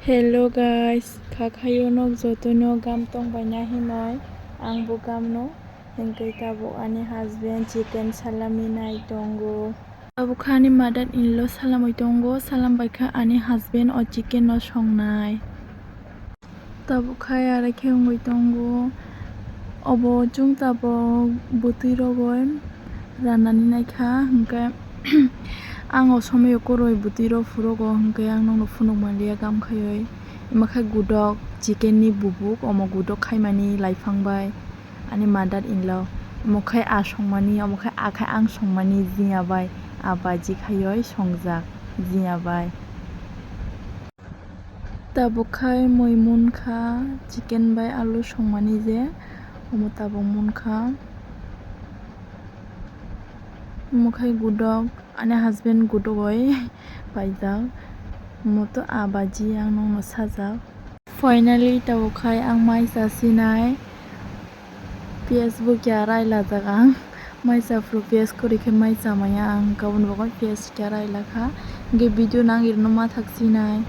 Hello guys, kakayo nog jotono gam tong baina hinoi angbo gamno hingkai tabuk ani husband chicken salami nai tongo. Tabuk khani mother in law salamoi tongo salambaikha ani husband o chicken no songnai. Tabuk khai ara khengoi tongo obo chung tabuk butui rogoi ranani naikha hingkai ang o somoyo koroi butui rok furogo hingkai ang nongno phunuk manliya gam khaioi imakhai gudok chicken ni bubuk omo gudok khaimani laifangbai ani mother in law omokhai songmani omokhai akhai ang songmani jia bai baji khaioi songjak jia bai. Tabuk khai moi munkha chicken bai alu songmani je omo tabuk munkha omokhai gudok ani husband gudogoi paijak omoto baji ang nongno sajak. Finally tabuk khai ang maisa sinai piyaj bo kya railajak ang maisa fru piyaj korikhe maisa maya ang gaboni bagoi piyaj kya railakha hingke video no ang irano mathak sinai.